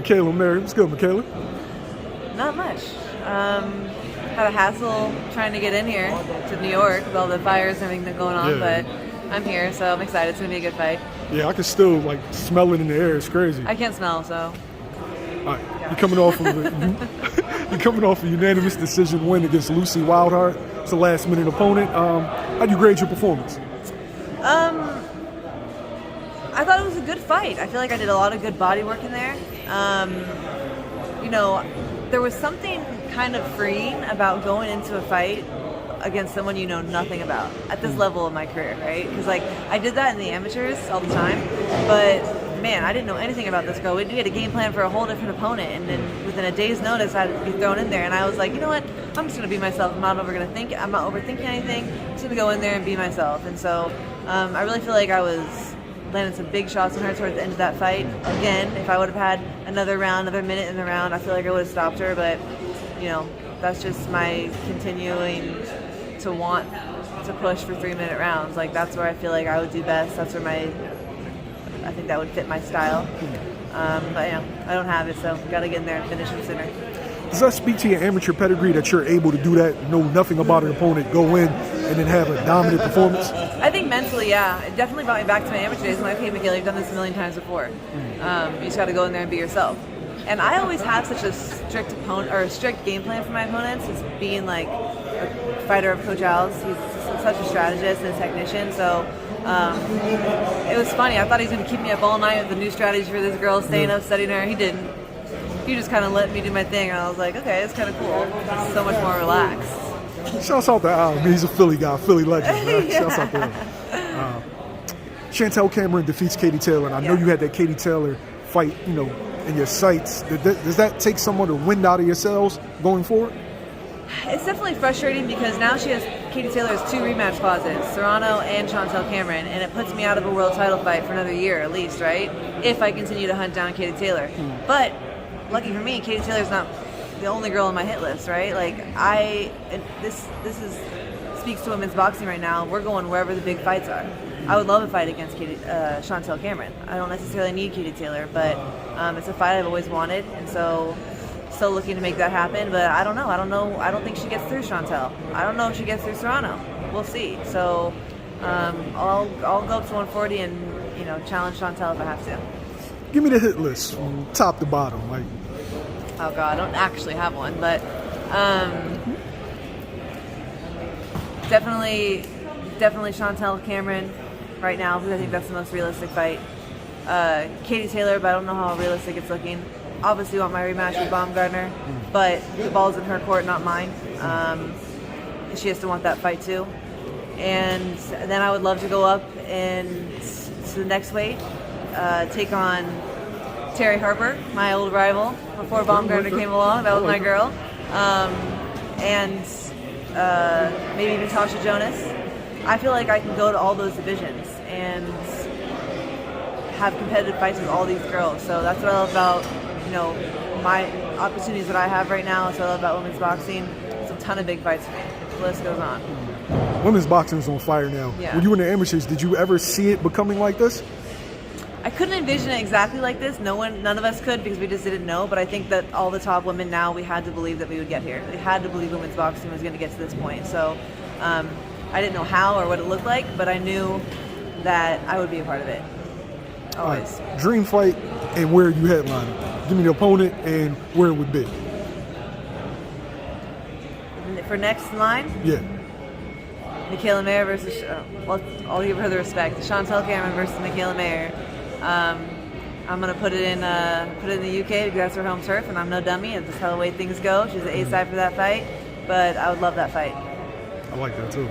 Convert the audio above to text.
Mikaela Mayer. What's good, Mikaela? Not much. Had a hassle trying to get in here to New York with all the fires and everything going on, but I'm here, so I'm excited. It's going to be a good fight. Yeah, I can still like smell it in the air. It's crazy. I can't smell, so. All right, you're coming off of a unanimous decision win against Alycia Baumgardner. It's a last-minute opponent. How do you grade your performance? I thought it was a good fight. I feel like I did a lot of good body work in there. There was something kind of freeing about going into a fight against someone you know nothing about at this level of my career, right? Because like I did that in the amateurs all the time, but man, I didn't know anything about this girl. We had a game plan for a whole different opponent, and then within a day's notice, I had to be thrown in there, and I was like, you know what? I'm just gonna be myself. I'm not overthinking anything. I'm just gonna go in there and be myself. And so I really feel like I was landing some big shots on her towards the end of that fight. Again, if I would have had another minute in the round, I feel like I would have stopped her. But that's just my continuing to want to push for 3-minute rounds. Like that's where I feel like I would do best. That's where I think that would fit my style. But I don't have it, so got to get in there and finish it sooner. Does that speak to your amateur pedigree that you're able to do that, know nothing about an opponent, go in, and then have a dominant performance? I think mentally, yeah. It definitely brought me back to my amateur days. I'm like, okay, Mikaela, you've done this a million times before. You just got to go in there and be yourself. And I always have such a strict game plan for my opponents. It's being like a fighter of Coach Al's. He's such a strategist and a technician. So it was funny. I thought he was going to keep me up all night with the new strategy for this girl, staying up, studying her. He didn't. He just kind of let me do my thing, and I was like, okay, it's kind of cool. It's so much more relaxed. Shouts out to Al. He's a Philly guy, Philly legend. Right? Yeah. Shouts out to him. Chantelle Cameron defeats Katie Taylor, and I know you had that Katie Taylor fight, in your sights. Does that take some of the wind out of your sails going forward? It's definitely frustrating because now Katie Taylor has 2 rematch clauses, Serrano and Chantelle Cameron, and it puts me out of a world title fight for another year at least, right? If I continue to hunt down Katie Taylor. But lucky for me, Katie Taylor's not the only girl on my hit list, right? Like this speaks to women's boxing right now. We're going wherever the big fights are. I would love a fight against Chantelle Cameron. I don't necessarily need Katie Taylor, but it's a fight I've always wanted, and so still looking to make that happen. But I don't know. I don't think she gets through Chantelle. I don't know if she gets through Serrano. We'll see. So I'll go up to 140 and challenge Chantelle if I have to. Give me the hit list from top to bottom. Like, oh God, I don't actually have one, but definitely Chantelle Cameron right now, because I think that's the most realistic fight. Katie Taylor, but I don't know how realistic it's looking. Obviously want my rematch with Baumgardner, but the ball's in her court, not mine. She has to want that fight too. And then I would love to go up and to the next weight, take on Terry Harper, my old rival, before Baumgardner came along. That was my girl. And maybe even Tasha Jonas. I feel like I can go to all those divisions and have competitive fights with all these girls. So that's what I love about, my opportunities that I have right now. That's what I love about women's boxing. It's a ton of big fights for me. The list goes on. Women's boxing is on fire now. Yeah. When you were in the amateurs, did you ever see it becoming like this? I couldn't envision it exactly like this. None of us could, because we just didn't know. But I think that all the top women now, we had to believe that we would get here. We had to believe women's boxing was going to get to this point. So I didn't know how or what it looked like, but I knew that I would be a part of it. Always. Right. Dream fight and where you headline. Give me the opponent and where it would be. For next in line? Yeah. Mikaela Mayer versus, I'll give her the respect. Chantelle Cameron versus Mikaela Mayer. I'm gonna put it in the UK because that's her home turf, and I'm no dummy. It's just how the way things go. She's the A side for that fight, but I would love that fight. I like that too.